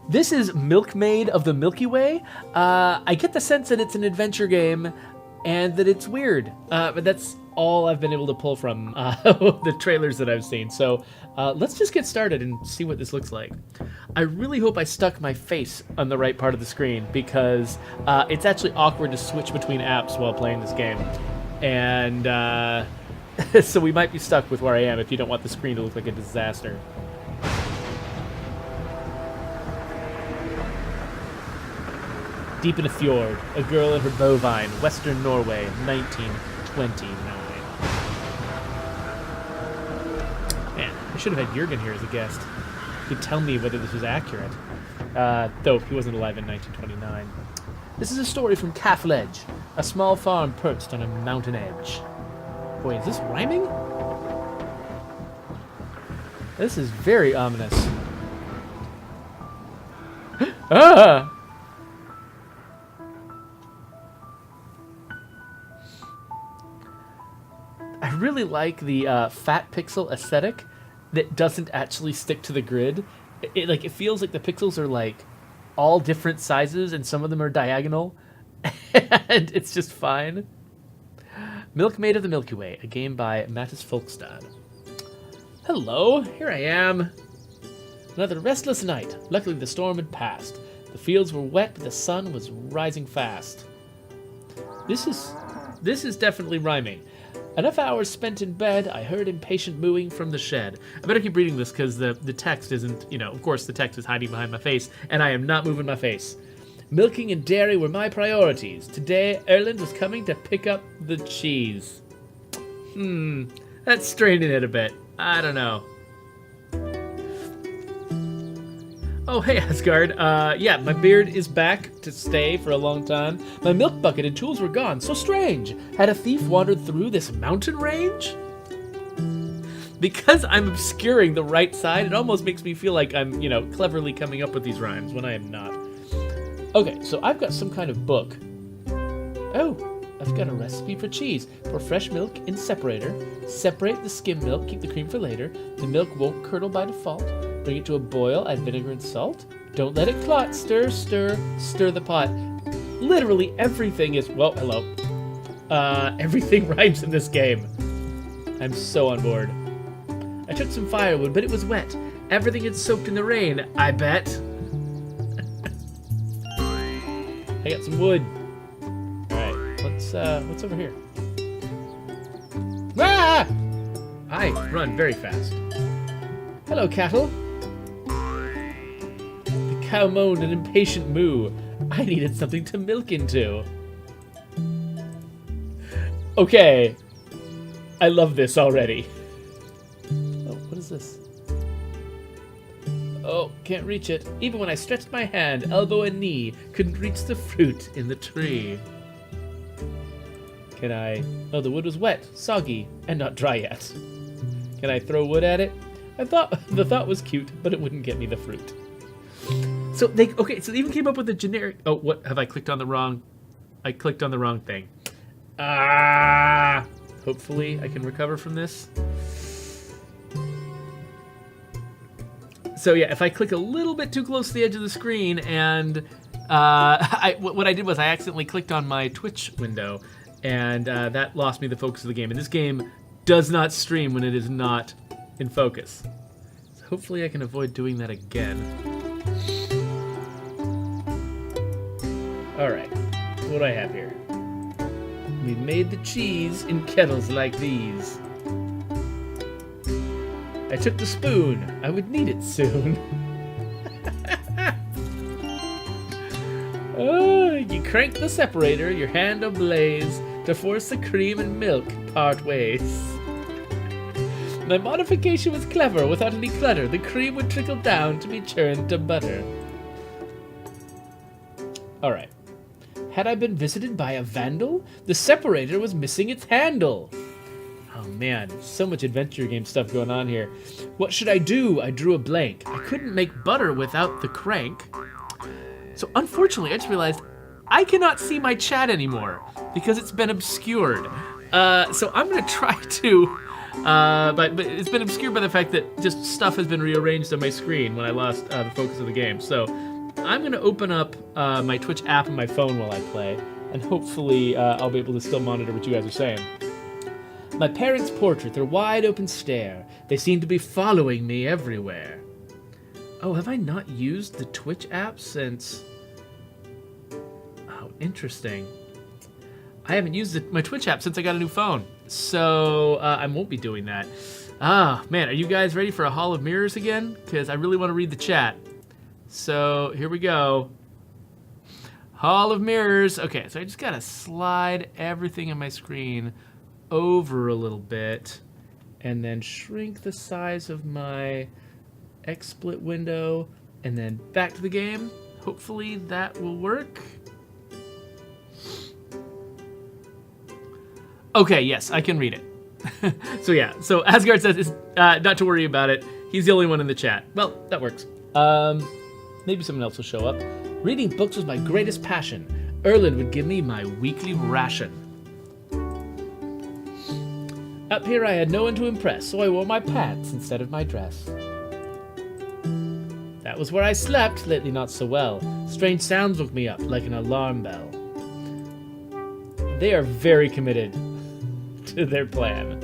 This is Milkmaid of the Milky Way. I get the sense that it's an adventure game and that it's weird. But that's all I've been able to pull from the trailers that I've seen. So let's just get started and see what this looks like. I really hope I stuck my face on the right part of the screen because it's actually awkward to switch between apps while playing this game. And so we might be stuck with where I am if you don't want the screen to look like a disaster. Deep in a fjord, a girl and her bovine, Western Norway, 1929. Man, I should have had Jürgen here as a guest. He could tell me whether this was accurate. Though he wasn't alive in 1929. This is a story from Calf Ledge, a small farm perched on a mountain edge. Boy, is this rhyming? This is very ominous. Ah! I really like the fat pixel aesthetic that doesn't actually stick to the grid. It feels like the pixels are like all different sizes and some of them are diagonal, and it's just fine. Milkmaid of the Milky Way, a game by Mattis Folkstad. Hello, here I am. Another restless night. Luckily the storm had passed. The fields were wet, but the sun was rising fast. This is definitely rhyming. Enough hours spent in bed, I heard impatient mooing from the shed. I better keep reading this because the text isn't, of course the text is hiding behind my face, and I am not moving my face. Milking and dairy were my priorities. Today, Erland was coming to pick up the cheese. That's straining it a bit. I don't know. Oh, hey, Asgard. Yeah, my beard is back to stay for a long time. My milk bucket and tools were gone. So strange. Had a thief wandered through this mountain range? Because I'm obscuring the right side, it almost makes me feel like I'm, cleverly coming up with these rhymes when I am not. Okay, so I've got some kind of book. Oh, I've got a recipe for cheese. Pour fresh milk in separator. Separate the skim milk, keep the cream for later. The milk won't curdle by default. Bring it to a boil, add vinegar and salt. Don't let it clot. Stir, stir, stir the pot. Literally everything is, well, hello. Everything rhymes in this game. I'm so on board. I took some firewood, but it was wet. Everything had soaked in the rain, I bet. I got some wood. Alright, what's over here? Ah! I run very fast. Hello, cattle. The cow moaned an impatient moo. I needed something to milk into. Okay. I love this already. Oh, what is this? Oh, can't reach it. Even when I stretched my hand, elbow and knee, couldn't reach the fruit in the tree. Can I... Oh, the wood was wet, soggy, and not dry yet. Can I throw wood at it? The thought was cute, but it wouldn't get me the fruit. So they even came up with a generic... Oh, what? Have I clicked on the wrong... I clicked on the wrong thing. Hopefully I can recover from this. So yeah, if I click a little bit too close to the edge of the screen and what I did was I accidentally clicked on my Twitch window and that lost me the focus of the game. And this game does not stream when it is not in focus. So hopefully I can avoid doing that again. Alright, what do I have here? We made the cheese in kettles like these. I took the spoon. I would need it soon. Oh, you crank the separator, your hand ablaze, to force the cream and milk part ways. My modification was clever, without any clutter. The cream would trickle down to be churned to butter. Alright. Had I been visited by a vandal? The separator was missing its handle. Oh man, so much adventure game stuff going on here. What should I do? I drew a blank. I couldn't make butter without the crank. So unfortunately, I just realized I cannot see my chat anymore because it's been obscured. So I'm gonna try to, but it's been obscured by the fact that just stuff has been rearranged on my screen when I lost the focus of the game. So I'm going to open up my Twitch app on my phone while I play, and hopefully I'll be able to still monitor what you guys are saying. My parents' portrait, their wide-open stare. They seem to be following me everywhere. Oh, have I not used the Twitch app since... Oh, interesting. I haven't used my Twitch app since I got a new phone, so I won't be doing that. Ah, man, are you guys ready for a Hall of Mirrors again? Because I really want to read the chat. So, here we go. Hall of Mirrors. Okay, so I just got to slide everything on my screen over a little bit and then shrink the size of my XSplit window and then back to the game. Hopefully that will work. Okay, yes, I can read it. So yeah, so Asgard says not to worry about it. He's the only one in the chat. Well, that works. Maybe someone else will show up. Reading books was my greatest passion. Erland would give me my weekly ration. Up here I had no one to impress, so I wore my pants instead of my dress. That was where I slept, lately not so well. Strange sounds woke me up like an alarm bell. They are very committed to their plan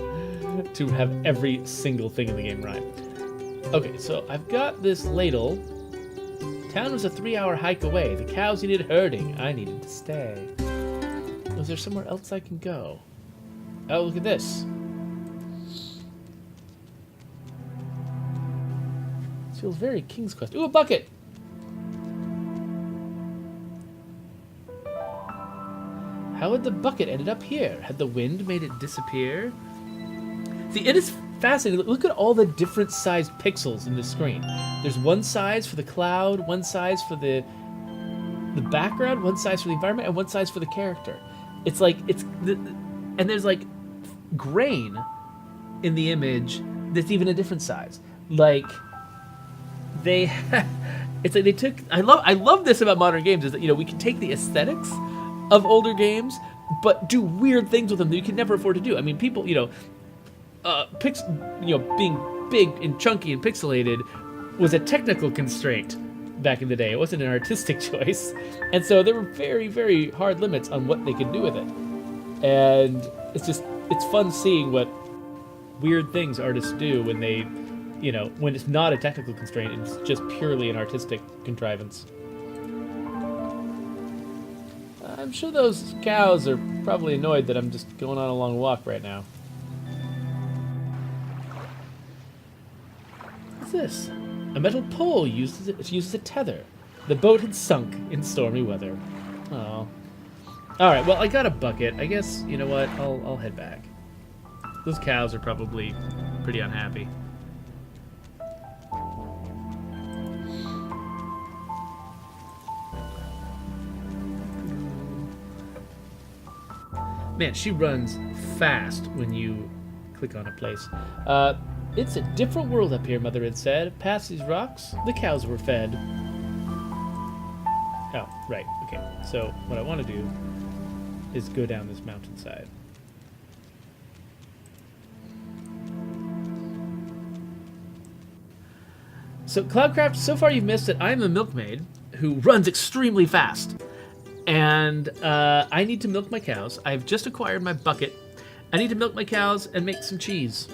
to have every single thing in the game rhyme. Okay, so I've got this ladle. Town was a 3-hour hike away. The cows needed herding. I needed to stay. Was there somewhere else I can go? Oh, look at this. This feels very King's Quest. Ooh, a bucket! How had the bucket ended up here? Had the wind made it disappear? See, it is fascinating. Look at all the different sized pixels in the screen. There's one size for the cloud, one size for the background, one size for the environment, and one size for the character. It's like, and there's like grain in the image that's even a different size. Like, it's like they took, I love this about modern games is that, you know, we can take the aesthetics of older games, but do weird things with them that you can never afford to do. I mean, people, you know, being big and chunky and pixelated was a technical constraint back in the day. It wasn't an artistic choice. And so there were very, very hard limits on what they could do with it. And it's fun seeing what weird things artists do when they, you know, when it's not a technical constraint, it's just purely an artistic contrivance. I'm sure those cows are probably annoyed that I'm just going on a long walk right now. What's this? A metal pole used as a tether. The boat had sunk in stormy weather. Oh. Alright, well, I got a bucket. I guess, you know what? I'll head back. Those cows are probably pretty unhappy. Man, she runs fast when you click on a place. It's a different world up here, Mother had said. Past these rocks, the cows were fed. Oh, right. Okay. So what I want to do is go down this mountainside. So, Cloudcraft, so far you've missed it. I'm a milkmaid who runs extremely fast. And I need to milk my cows. I've just acquired my bucket. I need to milk my cows and make some cheese.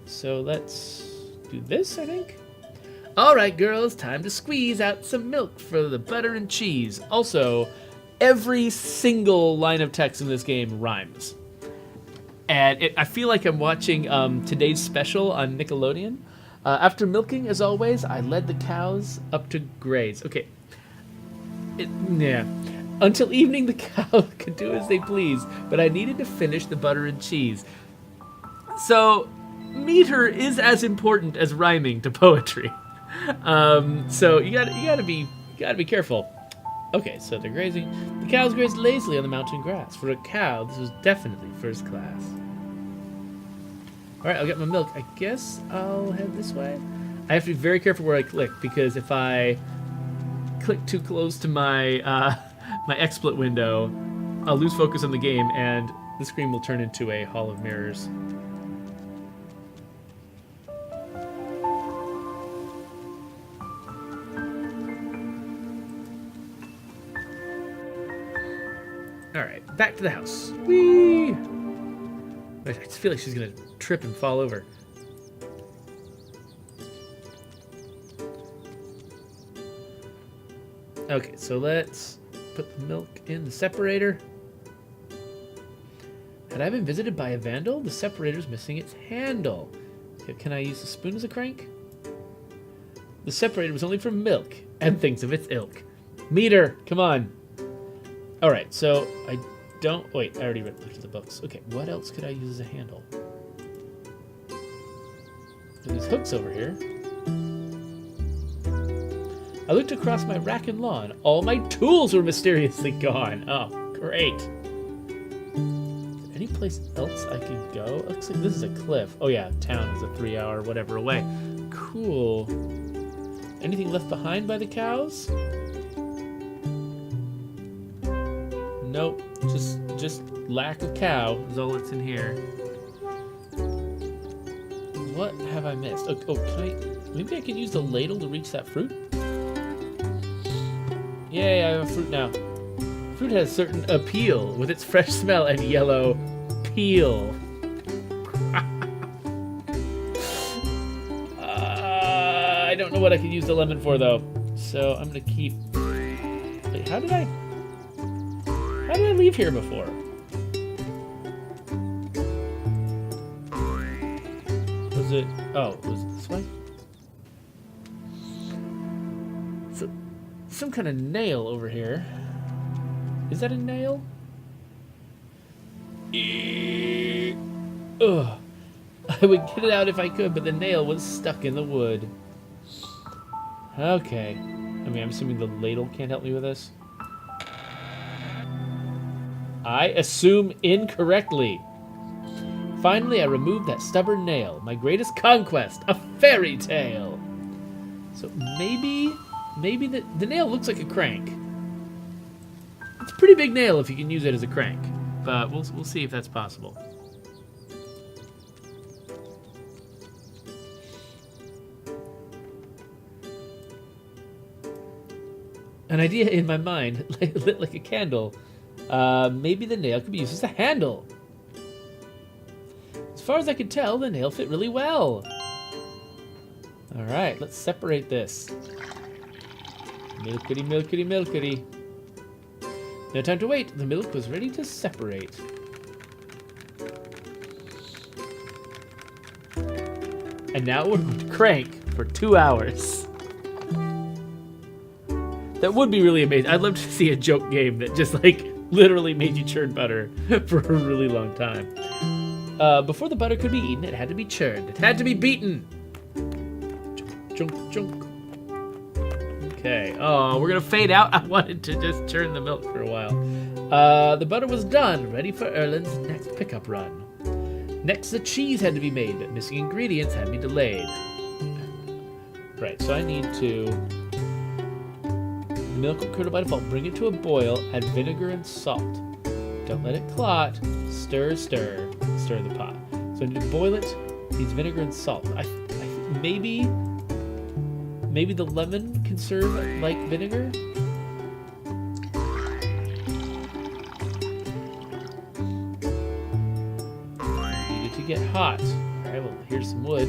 So let's do this, I think. All right, girls, time to squeeze out some milk for the butter and cheese. Also, every single line of text in this game rhymes. And I feel like I'm watching today's special on Nickelodeon. After milking, as always, I led the cows up to graze. Okay. Yeah. Until evening, the cow could do as they please, but I needed to finish the butter and cheese. So, meter is as important as rhyming to poetry. So you gotta be careful. Okay, so they're grazing. The cows grazed lazily on the mountain grass. For a cow, this was definitely first class. All right, I'll get my milk. I guess I'll head this way. I have to be very careful where I click because if I click too close to my my XSplit window, I'll lose focus on the game and the screen will turn into a Hall of Mirrors. Alright, back to the house. Whee! I just feel like she's gonna trip and fall over. Okay, so let's put the milk in the separator. Had I been visited by a vandal? The separator's missing its handle. Okay, can I use the spoon as a crank? The separator was only for milk and things of its ilk. Meter, come on. Alright, so I don't... Wait, I already looked at the books. Okay, what else could I use as a handle? There are these hooks over here. I looked across my rack and lawn. All my tools were mysteriously gone. Oh, great. Is there any place else I can go? Looks like this is a cliff. Oh yeah, town is a 3-hour whatever away. Cool. Anything left behind by the cows? Nope. Just lack of cow is all that's in here. What have I missed? Oh, can I... Maybe I can use the ladle to reach that fruit? Yay, I have a fruit now. Fruit has certain appeal with its fresh smell and yellow peel. I don't know what I could use the lemon for, though. So I'm going to keep... Wait, how did I leave here before? Was it... Oh, was it this way? So, some kind of nail over here. Is that a nail? Ugh. I would get it out if I could, but the nail was stuck in the wood. Okay. I mean, I'm assuming the ladle can't help me with this. I assume incorrectly. Finally, I removed that stubborn nail. My greatest conquest, a fairy tale. So maybe the nail looks like a crank. It's a pretty big nail if you can use it as a crank, but we'll see if that's possible. An idea in my mind, lit like a candle. Maybe the nail could be used as a handle. As far as I could tell, the nail fit really well. Alright, let's separate this. Milkity, milkity, milkity. No time to wait. The milk was ready to separate. And now we're going to crank for 2 hours. That would be really amazing. I'd love to see a joke game that just, like, literally made you churn butter for a really long time. Before the butter could be eaten, it had to be churned. It had to be beaten. Chunk, chunk, chunk. Okay. Oh, we're going to fade out. I wanted to just churn the milk for a while. The butter was done, ready for Erlen's next pickup run. Next, the cheese had to be made, but missing ingredients had me delayed. Right, so I need to... Milk will curdle by default. Bring it to a boil. Add vinegar and salt. Don't let it clot. Stir, stir. Stir the pot. So I need to boil it. Needs vinegar and salt. Maybe the lemon can serve like vinegar? Needed to get hot. Alright, well, here's some wood.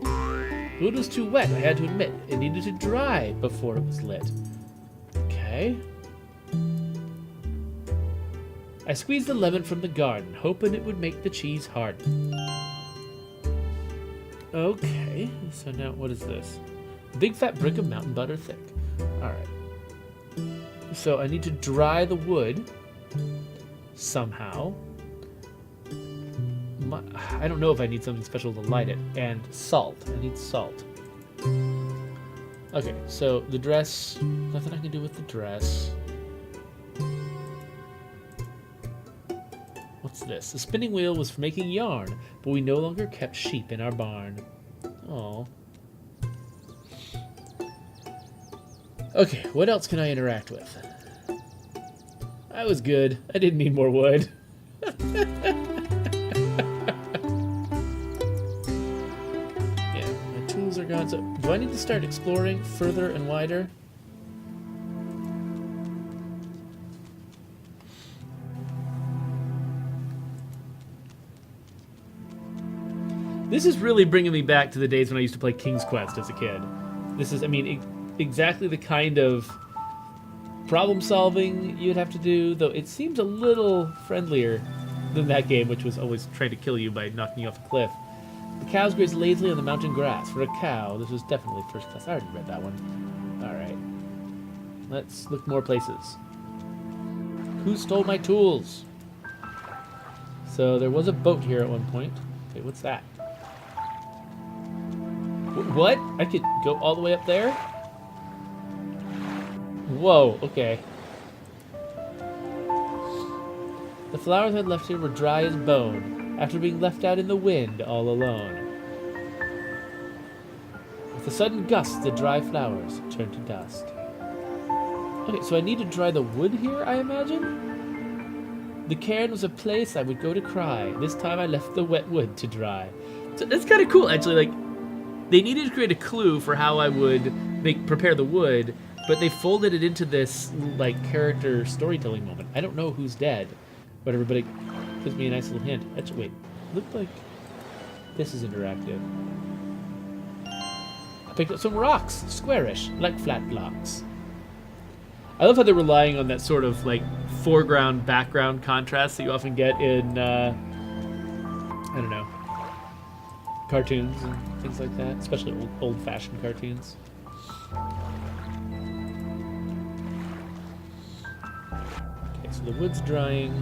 The wood was too wet, I had to admit. It needed to dry before it was lit. Okay. I squeezed the lemon from the garden, hoping it would make the cheese harden. Okay, so now what is this? Big fat brick of mountain butter thick. Alright. So I need to dry the wood somehow. I don't know if I need something special to light it. And salt. I need salt. Okay, so the dress, nothing I can do with the dress. What's this? The spinning wheel was for making yarn, but we no longer kept sheep in our barn. Oh. Okay, what else can I interact with? That was good. I didn't need more wood. Are gone. So, do I need to start exploring further and wider? This is really bringing me back to the days when I used to play King's Quest as a kid. This is, I mean, exactly the kind of problem solving you'd have to do, though it seems a little friendlier than that game, which was always trying to kill you by knocking you off a cliff. The cows graze lazily on the mountain grass. For a cow, this was definitely first class. I already read that one. Alright. Let's look more places. Who stole my tools? So there was a boat here at one point. Okay, what's that? What? I could go all the way up there? Whoa, okay. The flowers I'd left here were dry as bone, after being left out in the wind all alone. With a sudden gust, the dry flowers turned to dust. Okay, so I need to dry the wood here, I imagine? The cairn was a place I would go to cry. This time I left the wet wood to dry. So that's kind of cool, actually. Like, they needed to create a clue for how I would prepare the wood, but they folded it into this, like, character storytelling moment. I don't know who's dead, but everybody gives me a nice little hint. Actually, wait, looked like this is interactive. I picked up some rocks, squarish, like flat blocks. I love how they're relying on that sort of, like, foreground, background contrast that you often get in, I don't know, cartoons and things like that, especially old-fashioned cartoons. Okay, so the wood's drying.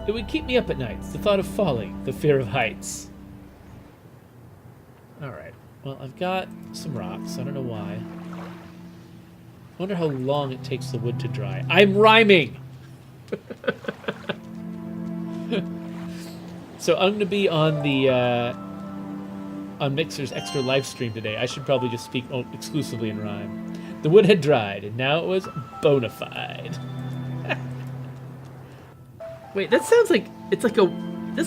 It would keep me up at nights, the thought of falling, the fear of heights. Alright, well, I've got some rocks. I don't know why. I wonder how long it takes the wood to dry. I'm rhyming! So I'm going to be on the on Mixer's extra live stream today. I should probably just speak exclusively in rhyme. The wood had dried, and now it was bona fide. Wait, that sounds like there's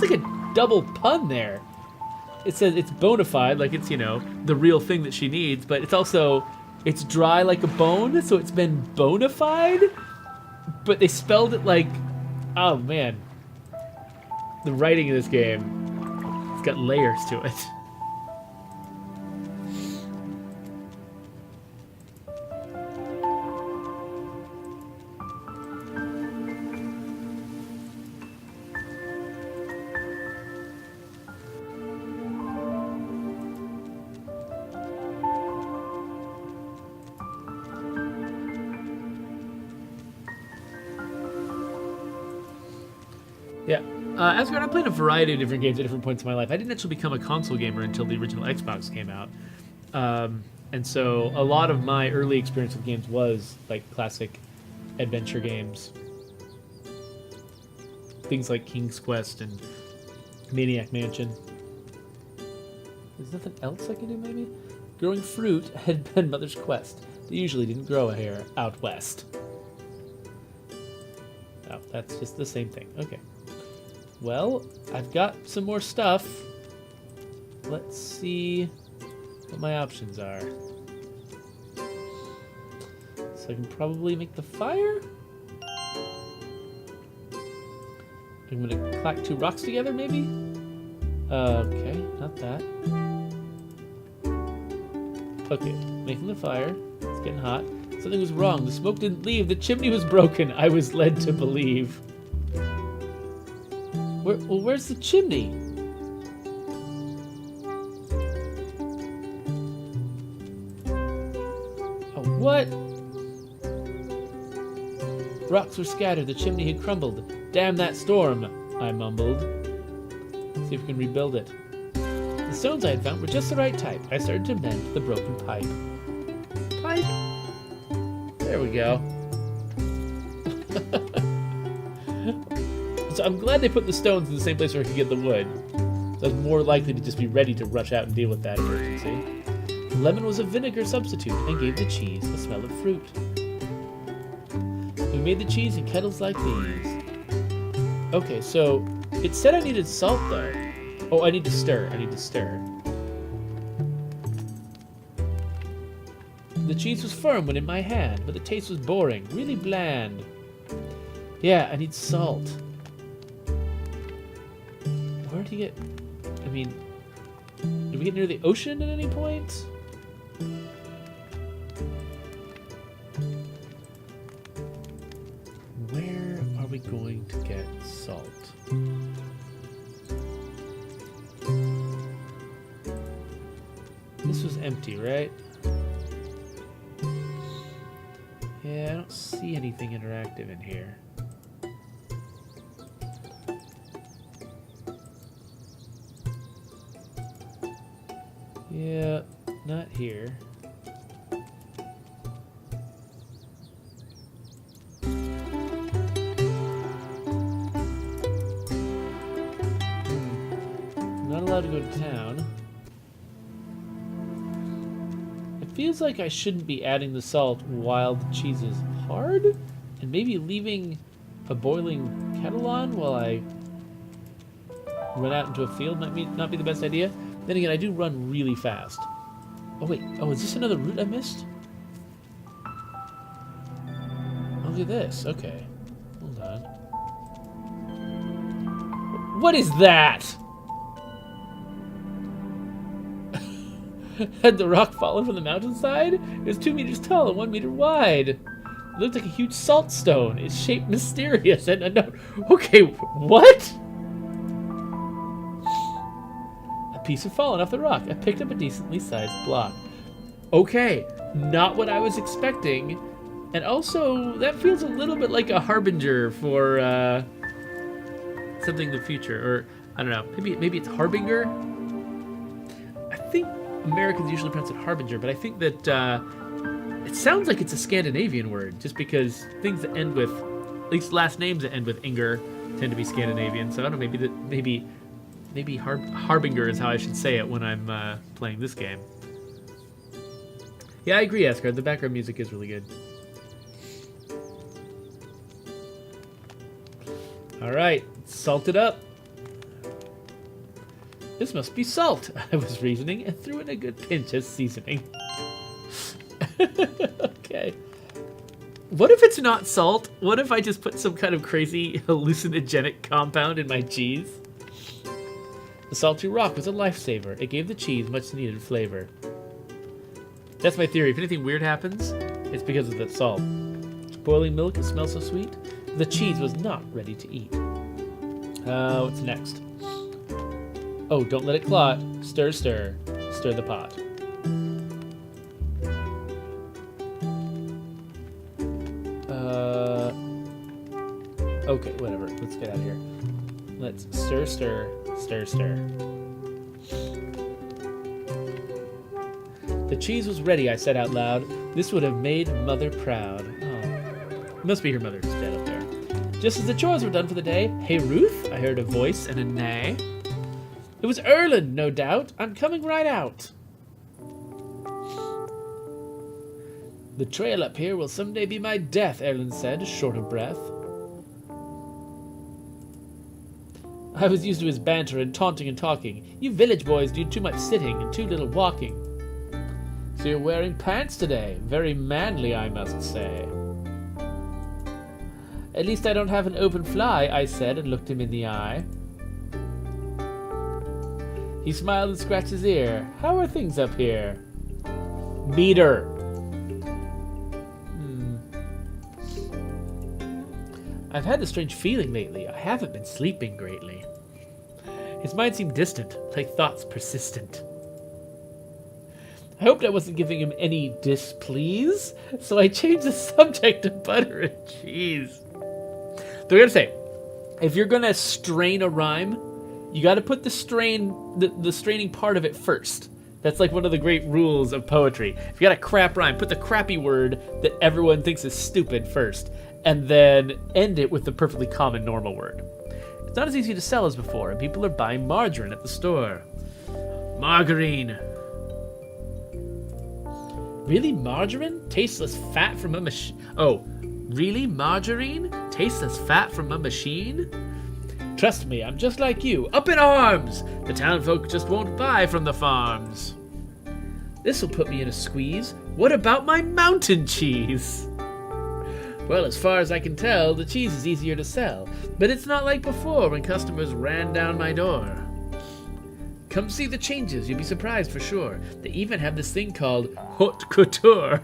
like a double pun there. It says it's bona fide, like it's, you know, the real thing that she needs, but it's also, it's dry like a bone, so it's been bona fide? But they spelled it like, oh man. The writing in this game, it's got layers to it. Yeah. Asgard, I played a variety of different games at different points in my life. I didn't actually become a console gamer until the original Xbox came out. And so a lot of my early experience with games was like classic adventure games. Things like King's Quest and Maniac Mansion. There's nothing else I can do, maybe? Growing fruit had been Mother's quest. They usually didn't grow here out west. Oh, that's just the same thing. Okay. Well, I've got some more stuff. Let's see what my options are. So I can probably make the fire. I'm gonna clack two rocks together, maybe? Okay, not that. Okay, making the fire. It's getting hot. Something was wrong. The smoke didn't leave. The chimney was broken. I was led to believe. Where's the chimney? Oh, what? Rocks were scattered. The chimney had crumbled. Damn that storm, I mumbled. See if we can rebuild it. The stones I had found were just the right type. I started to mend the broken pipe. Pipe? There we go. So I'm glad they put the stones in the same place where I could get the wood. So I was more likely to just be ready to rush out and deal with that emergency. Lemon was a vinegar substitute and gave the cheese a smell of fruit. We made the cheese in kettles like these. Okay, so it said I needed salt though. Oh, I need to stir. The cheese was firm when in my hand, but the taste was boring, really bland. Yeah, I need salt. Where do you get... I mean... Did we get near the ocean at any point? Where are we going to get salt? This was empty, right? Yeah, I don't see anything interactive in here. Yeah, not here. Not allowed to go to town. It feels like I shouldn't be adding the salt while the cheese is hard, and maybe leaving a boiling kettle on while I run out into a field might not be the best idea. Then again, I do run really fast. Oh wait, oh, is this another route I missed? Oh, look at this, okay. Hold on. What is that? Had the rock fallen from the mountainside? It was 2 meters tall and 1 meter wide. It looked like a huge salt stone. Its shape mysterious and unknown. Okay, what? A piece had fallen off the rock. I picked up a decently sized block. Okay, not what I was expecting. And also, that feels a little bit like a harbinger for something in the future. Or, I don't know, maybe it's harbinger? I think Americans usually pronounce it harbinger, but I think that it sounds like it's a Scandinavian word, just because things that end with, at least last names that end with inger, tend to be Scandinavian. So I don't know, maybe harbinger is how I should say it when I'm playing this game. Yeah, I agree, Asgard. The background music is really good. All right, salt it up. This must be salt, I was reasoning, and threw in a good pinch as seasoning. Okay. What if it's not salt? What if I just put some kind of crazy hallucinogenic compound in my cheese? The salty rock was a lifesaver. It gave the cheese much needed flavor. That's my theory. If anything weird happens, it's because of that salt. Boiling milk, it smells so sweet. The cheese was not ready to eat. What's next? Oh, don't let it clot. Stir, stir. Stir the pot. Okay, whatever. Let's get out of here. Let's stir, stir. Stir, stir. The cheese was ready, I said out loud. This would have made Mother proud. Oh. Must be her mother's dead up there. Just as the chores were done for the day, "Hey, Ruth," I heard a voice and a neigh. It was Erland, no doubt. I'm coming right out. The trail up here will someday be my death, Erland said, short of breath. I was used to his banter and taunting and talking. You village boys do too much sitting and too little walking. So you're wearing pants today. Very manly, I must say. At least I don't have an open fly, I said and looked him in the eye. He smiled and scratched his ear. How are things up here? Meter. I've had a strange feeling lately. I haven't been sleeping greatly. His mind seemed distant, like thoughts persistent. I hoped I wasn't giving him any displease, so I changed the subject to butter and cheese. So I gotta say, if you're gonna strain a rhyme, you gotta put the straining part of it first. That's like one of the great rules of poetry. If you got a crap rhyme, put the crappy word that everyone thinks is stupid first, and then end it with the perfectly common normal word. It's not as easy to sell as before, and people are buying margarine at the store. Margarine. Really, margarine? Tasteless fat from a machine? Oh, really, margarine? Tasteless fat from a machine? Trust me, I'm just like you. Up in arms! The townfolk just won't buy from the farms. This'll put me in a squeeze. What about my mountain cheese? Well, as far as I can tell, the cheese is easier to sell, but it's not like before when customers ran down my door. Come see the changes, you'll be surprised for sure. They even have this thing called haute couture.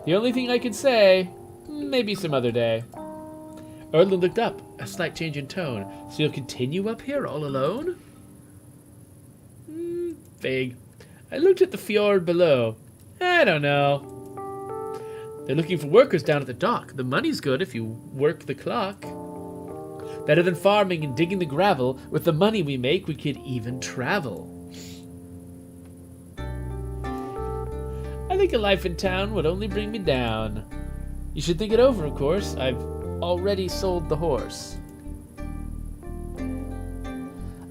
The only thing I can say, maybe some other day. Erland looked up, a slight change in tone. So you'll continue up here all alone? Vague. I looked at the fjord below. I don't know. They're looking for workers down at the dock. The money's good if you work the clock. Better than farming and digging the gravel. With the money we make, we could even travel. I think a life in town would only bring me down. You should think it over, of course. I've already sold the horse.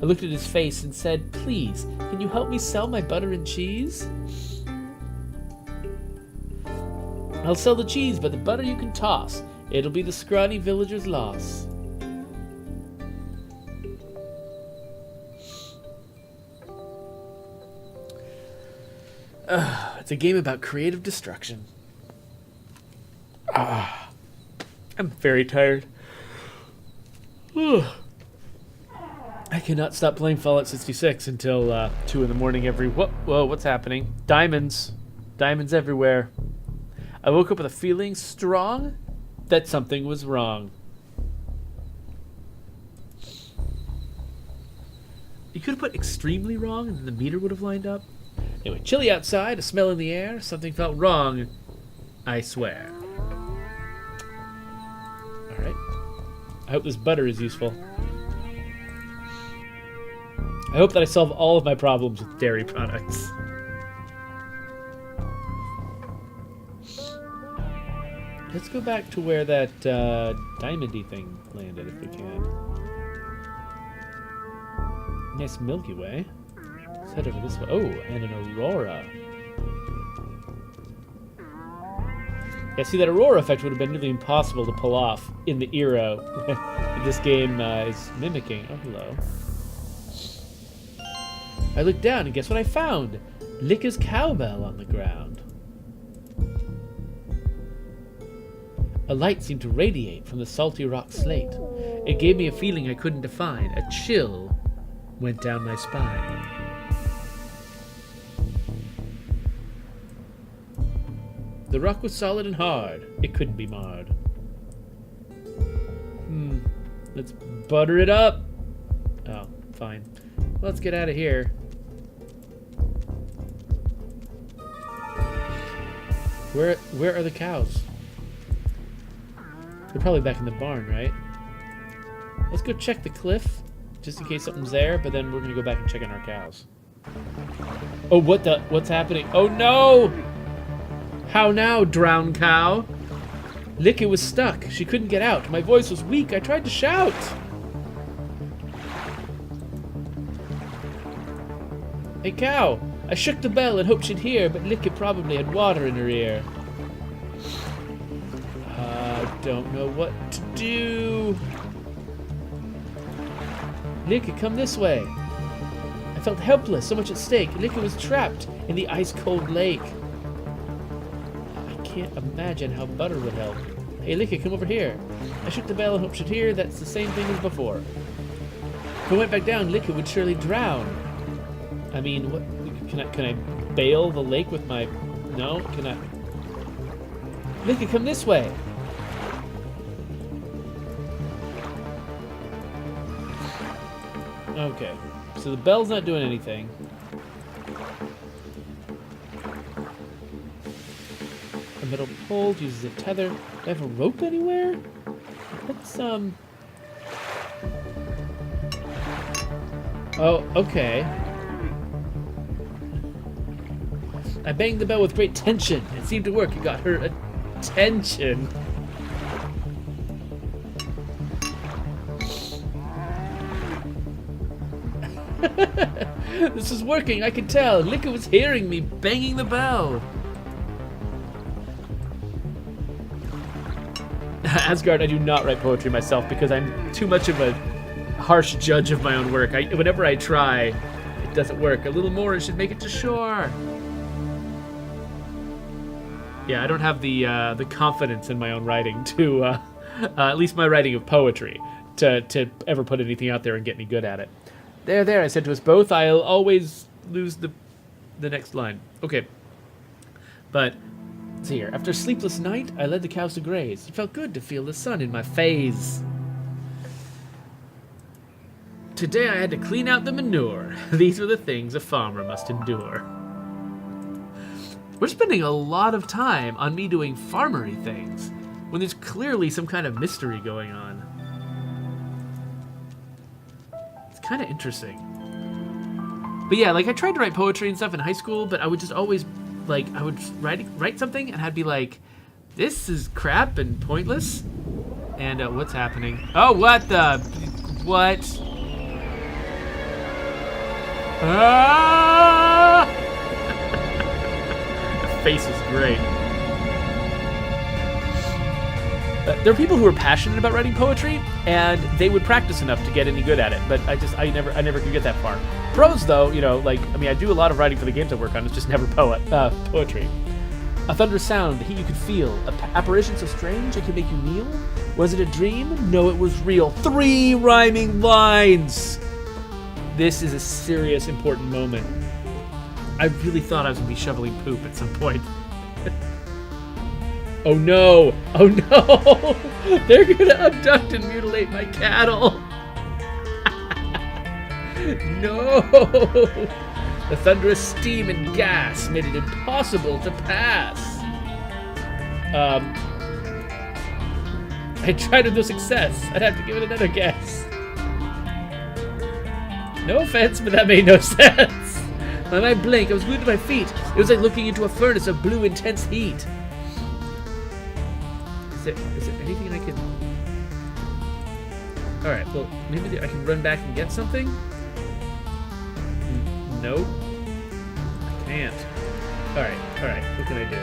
I looked at his face and said, please, can you help me sell my butter and cheese? I'll sell the cheese, but the butter you can toss. It'll be the scrawny villager's loss. It's a game about creative destruction. I'm very tired. I cannot stop playing Fallout 66 until 2 in the morning every... Whoa, what's happening? Diamonds. Diamonds everywhere. I woke up with a feeling strong that something was wrong. You could have put extremely wrong and then the meter would have lined up. Anyway, chilly outside, a smell in the air. Something felt wrong, I swear. Alright. I hope this butter is useful. I hope that I solve all of my problems with dairy products. Let's go back to where that diamondy thing landed, if we can. Nice Milky Way. Let's head over this way. Oh, and an aurora. Yeah, see, that aurora effect would have been really impossible to pull off in the era that this game is mimicking. Oh, hello. I looked down and guess what I found? Licker's cowbell on the ground. A light seemed to radiate from the salty rock slate. It gave me a feeling I couldn't define. A chill went down my spine. The rock was solid and hard. It couldn't be marred. Let's butter it up. Oh, fine. Let's get out of here. Where are the cows? They're probably back in the barn, right? Let's go check the cliff, just in case something's there, but then we're gonna go back and check on our cows. Oh, what's happening? Oh no! How now, drowned cow? Licky was stuck. She couldn't get out. My voice was weak. I tried to shout. Hey, cow. I shook the bell and hoped she'd hear, but Licky probably had water in her ear. I don't know what to do. Licky, come this way. I felt helpless, so much at stake. Licky was trapped in the ice-cold lake. I can't imagine how butter would help. Hey, Licky, come over here. I shook the bell and hoped she'd hear. That's the same thing as before. If I went back down, Licky would surely drown. I mean, what? Can I bail the lake with my... No? Can I... Licky, come this way. Okay. So the bell's not doing anything. A metal pole uses a tether. Do I have a rope anywhere? Let's, Oh, okay. I banged the bell with great tension. It seemed to work. It got her attention. This is working, I could tell. Licky was hearing me banging the bell. Asgard, I do not write poetry myself because I'm too much of a harsh judge of my own work. Whenever I try, it doesn't work. A little more, it should make it to shore. Yeah, I don't have the confidence in my own writing to, at least my writing of poetry, to ever put anything out there and get any good at it. There, I said to us both, I'll always lose the next line. Okay. But, let's see here. After a sleepless night, I led the cows to graze. It felt good to feel the sun in my face. Today I had to clean out the manure. These are the things a farmer must endure. We're spending a lot of time on me doing farmery things, when there's clearly some kind of mystery going on. It's kind of interesting. But yeah, like I tried to write poetry and stuff in high school, but I would just always, like, I would write something and I'd be like, this is crap and pointless. And what's happening? Oh, what the? What? Ah! The face is great. There are people who are passionate about writing poetry, and they would practice enough to get any good at it. But I never could get that far. Prose, though, you know, like, I mean, I do a lot of writing for the games I work on. It's just never poetry. A thunderous sound, the heat you could feel. An apparition so strange it could make you kneel. Was it a dream? No, it was real. 3 rhyming lines. This is a serious, important moment. I really thought I was going to be shoveling poop at some point. Oh no! Oh no! They're going to abduct and mutilate my cattle! No! The thunderous steam and gas made it impossible to pass. I tried with no success. I'd have to give it another guess. No offense, but that made no sense. My mind blinked. I was glued to my feet. It was like looking into a furnace of blue, intense heat. Is there anything I can... Alright, well, maybe I can run back and get something? Nope. I can't. Alright, what can I do?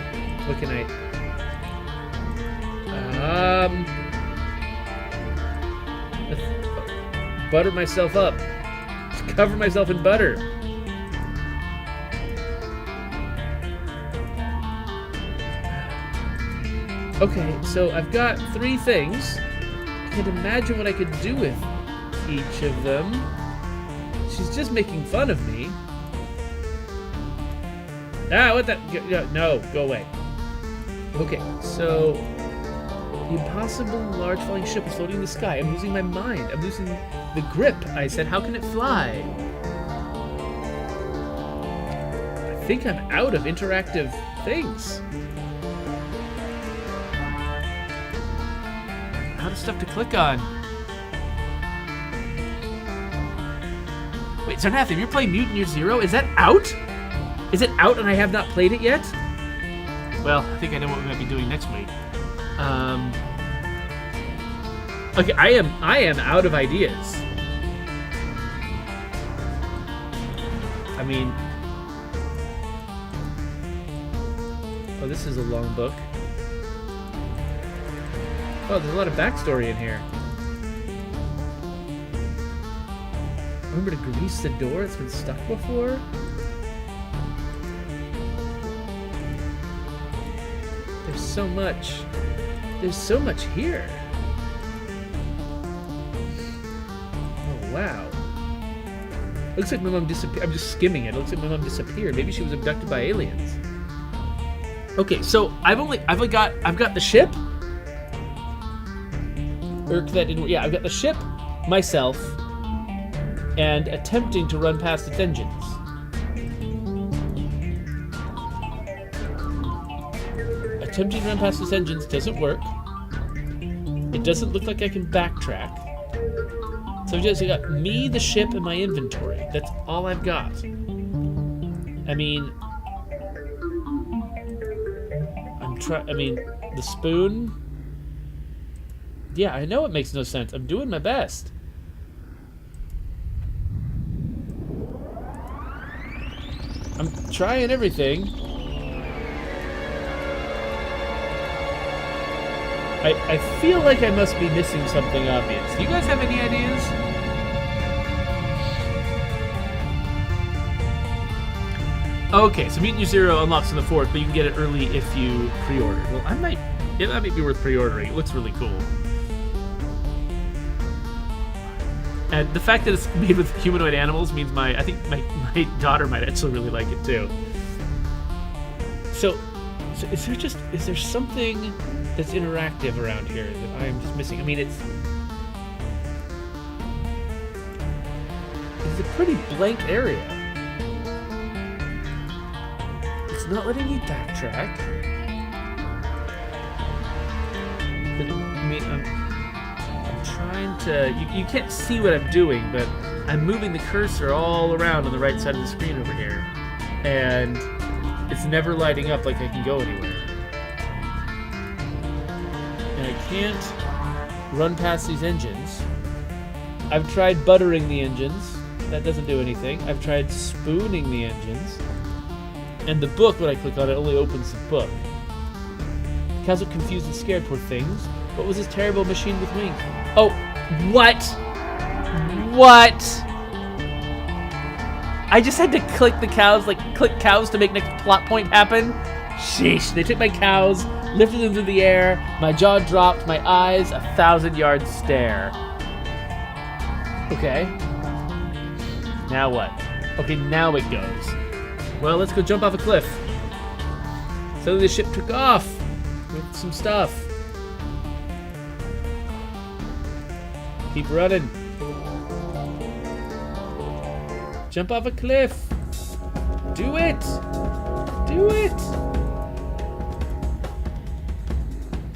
What can I... let's butter myself up. Let's cover myself in butter. Okay, so I've got 3 things. Can't imagine what I could do with each of them. She's just making fun of me. Ah, what the? No, go away. Okay, so the impossible large flying ship is floating in the sky. I'm losing my mind. I'm losing the grip. I said, how can it fly? I think I'm out of interactive things. Out of stuff to click on. Wait, so Nathan, you're playing Mutant Year Zero? Is that out? Is it out and I have not played it yet? Well, I think I know what we might be doing next week. Okay, I am out of ideas. I mean, oh, this is a long book. Oh, there's a lot of backstory in here. Remember to grease the door? It's been stuck before? There's so much. There's so much here. Oh, wow. Looks like my mom disappeared. I'm just skimming it. It looks like my mom disappeared. Maybe she was abducted by aliens. Okay, so I've got the ship. That didn't work. Yeah, I've got the ship, myself, and attempting to run past its engines. Attempting to run past its engines doesn't work. It doesn't look like I can backtrack. So I've just got me, the ship, and my inventory. That's all I've got. I mean, the spoon. Yeah, I know it makes no sense. I'm doing my best. I'm trying everything. I feel like I must be missing something obvious. Do you guys have any ideas? Okay, so Mutant Year Zero unlocks on the 4th, but you can get it early if you pre-order. Well, that might be worth pre-ordering. It looks really cool. And the fact that it's made with humanoid animals means I think my daughter might actually really like it too. So is there something that's interactive around here that I'm just missing? I mean, it's a pretty blank area. It's not letting me backtrack. But, I mean, I'm trying to... You can't see what I'm doing, but I'm moving the cursor all around on the right side of the screen over here. And it's never lighting up like I can go anywhere. And I can't run past these engines. I've tried buttering the engines. That doesn't do anything. I've tried spooning the engines. And the book, when I click on it, only opens the book. The cows look confused and scared, poor things. What was this terrible machine with wings? Oh, what? What? I just had to click the cows, click cows to make next plot point happen? Sheesh, they took my cows, lifted them through the air, my jaw dropped, my eyes 1,000-yard stare. Okay. Now what? Okay, now it goes. Well, let's go jump off a cliff. Suddenly the ship took off with some stuff. Keep running. Jump off a cliff. Do it. Do it.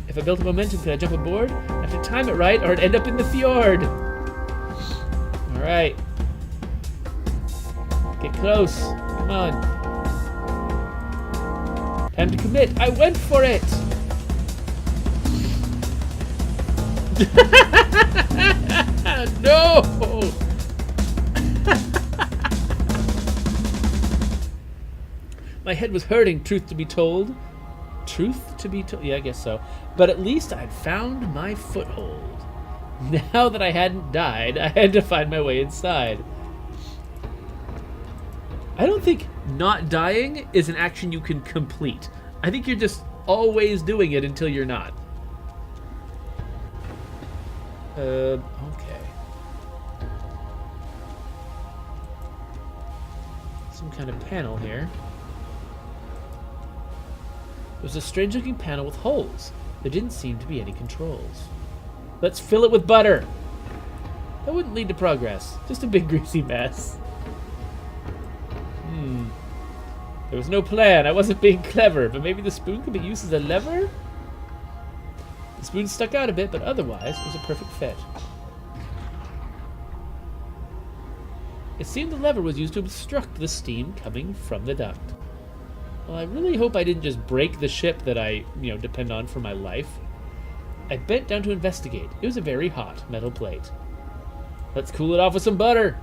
If I built a momentum, could I jump aboard? I have to time it right or I'd end up in the fjord. All right. Get close. Come on. Time to commit. I went for it. No. My head was hurting, truth to be told. Truth to be told? Yeah, I guess so. But at least I'd found my foothold. Now that I hadn't died, I had to find my way inside. I don't think not dying is an action you can complete. I think you're just always doing it until you're not. Okay. Some kind of panel here. It was a strange-looking panel with holes. There didn't seem to be any controls. Let's fill it with butter. That wouldn't lead to progress. Just a big greasy mess. There was no plan. I wasn't being clever, but maybe the spoon could be used as a lever? The spoon stuck out a bit, but otherwise it was a perfect fit. It seemed the lever was used to obstruct the steam coming from the duct. Well, I really hope I didn't just break the ship that I, depend on for my life. I bent down to investigate. It was a very hot metal plate. Let's cool it off with some butter.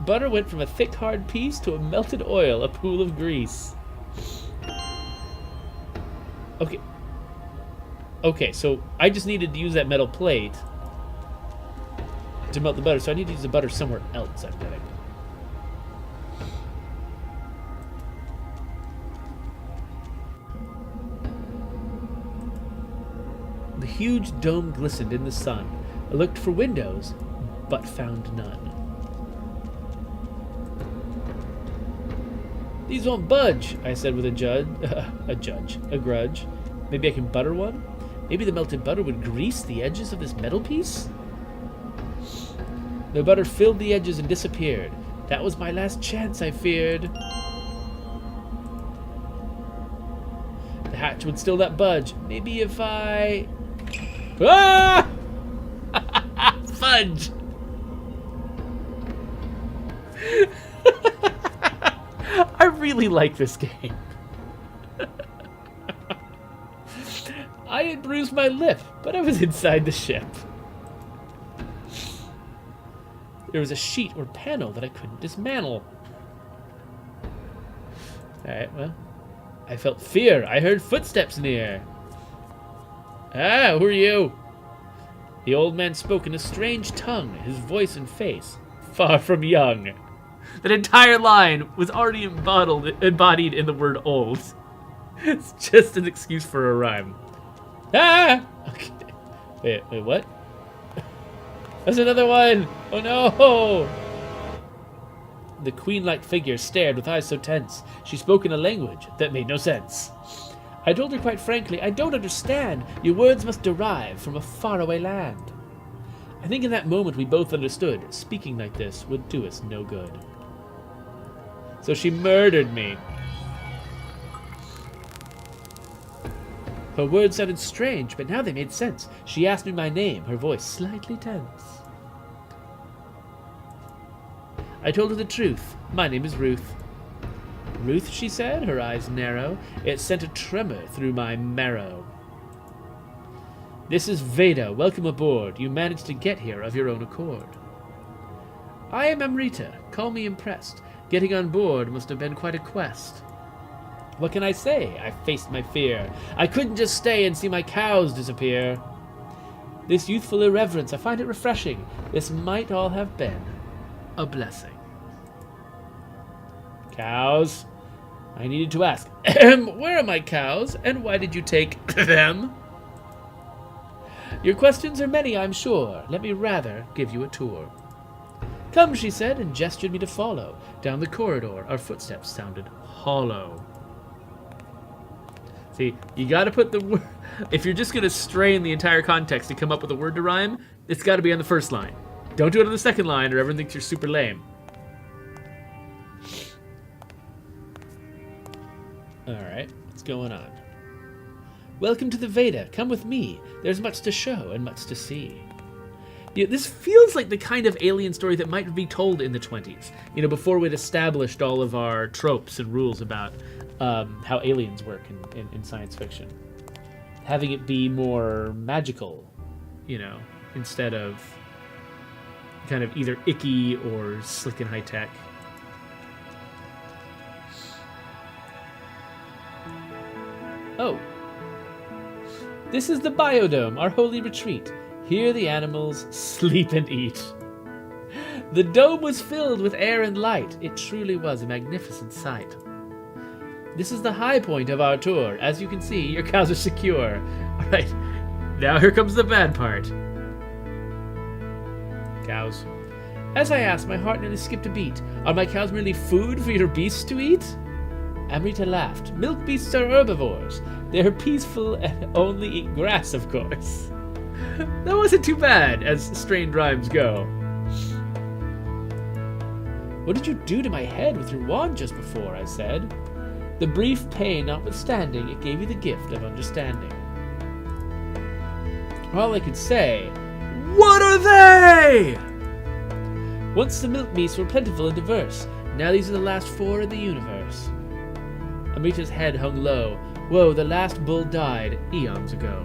Butter went from a thick, hard piece to a melted oil, a pool of grease. Okay, so I just needed to use that metal plate to melt the butter, so I need to use the butter somewhere else, I'm betting. The huge dome glistened in the sun. I looked for windows, but found none. These won't budge, I said with a grudge. Maybe I can butter one? Maybe the melted butter would grease the edges of this metal piece? The butter filled the edges and disappeared. That was my last chance, I feared. The hatch would still not budge. Maybe if I... Ah! Fudge! I really like this game. I had bruised my lip, but I was inside the ship. There was a sheet or panel that I couldn't dismantle. Alright, well, I felt fear. I heard footsteps near. Ah, who are you? The old man spoke in a strange tongue, his voice and face far from young. That entire line was already embodied in the word old. It's just an excuse for a rhyme. Ah! Okay. Wait, what? There's another one! Oh no! The queen-like figure stared with eyes so tense. She spoke in a language that made no sense. I told her quite frankly, I don't understand. Your words must derive from a faraway land. I think in that moment we both understood. Speaking like this would do us no good. So she murdered me. Her words sounded strange, but now they made sense. She asked me my name, her voice slightly tense. I told her the truth. My name is Ruth. Ruth, she said, her eyes narrow. It sent a tremor through my marrow. This is Veda. Welcome aboard. You managed to get here of your own accord. I am Amrita. Call me impressed. Getting on board must have been quite a quest. What can I say? I faced my fear. I couldn't just stay and see my cows disappear. This youthful irreverence, I find it refreshing. This might all have been a blessing. Cows? I needed to ask, where are my cows, and why did you take them? Your questions are many, I'm sure. Let me rather give you a tour. Come, she said, and gestured me to follow. Down the corridor, our footsteps sounded hollow. See, you gotta put the word... If you're just gonna strain the entire context to come up with a word to rhyme, it's gotta be on the first line. Don't do it on the second line, or everyone thinks you're super lame. Alright, what's going on? Welcome to the Veda. Come with me. There's much to show and much to see. Yeah, this feels like the kind of alien story that might be told in the 20s. You know, before we'd established all of our tropes and rules about how aliens work in science fiction. Having it be more magical, you know, instead of kind of either icky or slick and high-tech. Oh. This is the biodome, our holy retreat. Here the animals sleep and eat. The dome was filled with air and light. It truly was a magnificent sight. This is the high point of our tour. As you can see, your cows are secure. All right, now here comes the bad part. Cows. As I asked, my heart nearly skipped a beat. Are my cows merely food for your beasts to eat? Amrita laughed. Milk beasts are herbivores. They're peaceful and only eat grass, of course. That wasn't too bad, as strained rhymes go. What did you do to my head with your wand just before? I said. The brief pain notwithstanding, it gave you the gift of understanding. All I could say, what are they? Once the milk beasts were plentiful and diverse. Now these are the last 4 in the universe. Amrita's head hung low. Whoa, the last bull died eons ago.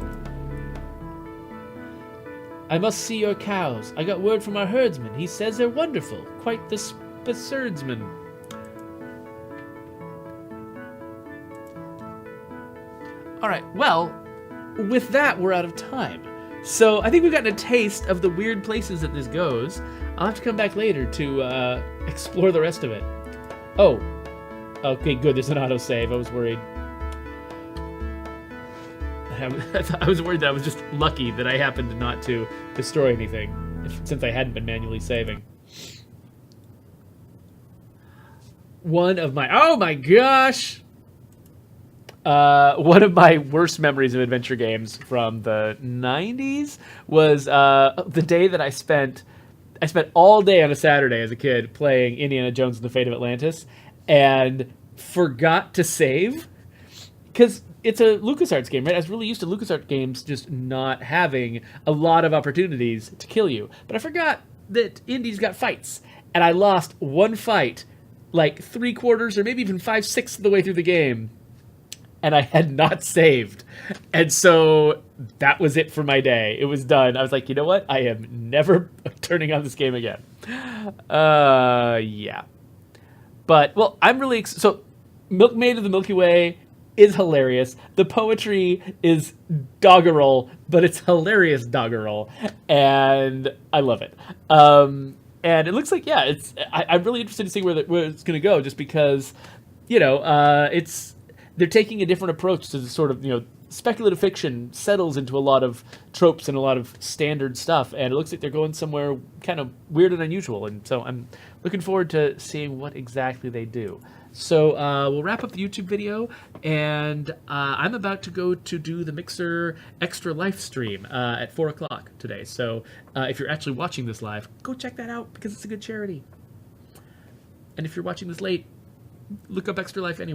I must see your cows. I got word from our herdsman. He says they're wonderful. Quite the specirdsman. Alright, well, with that, we're out of time. So I think we've gotten a taste of the weird places that this goes. I'll have to come back later to explore the rest of it. Oh. Okay, good. There's an autosave. I was worried. I was worried that I was just lucky that I happened not to destroy anything, since I hadn't been manually saving. One of my... Oh my gosh! One of my worst memories of adventure games from the 90s was the day that I spent all day on a Saturday as a kid playing Indiana Jones and the Fate of Atlantis, and forgot to save, because it's a LucasArts game, right? I was really used to LucasArts games just not having a lot of opportunities to kill you, but I forgot that Indy's got fights, and I lost one fight like 3/4 or maybe even 5/6 of the way through the game, and I had not saved, and so that was it for my day. It was done. I was like, you know what? I am never turning on this game again. Yeah. But, well, I'm really... So, Milkmaid of the Milky Way is hilarious. The poetry is doggerel, but it's hilarious doggerel. And I love it. And it looks like, yeah, I'm really interested to see where it's going to go, just because, they're taking a different approach to the sort of, speculative fiction settles into a lot of tropes and a lot of standard stuff, and it looks like they're going somewhere kind of weird and unusual, and so I'm looking forward to seeing what exactly they do. So we'll wrap up the YouTube video, and I'm about to go to do the Mixer Extra Life stream at 4 o'clock today. So if you're actually watching this live, go check that out, because it's a good charity. And if you're watching this late, look up Extra Life anyway.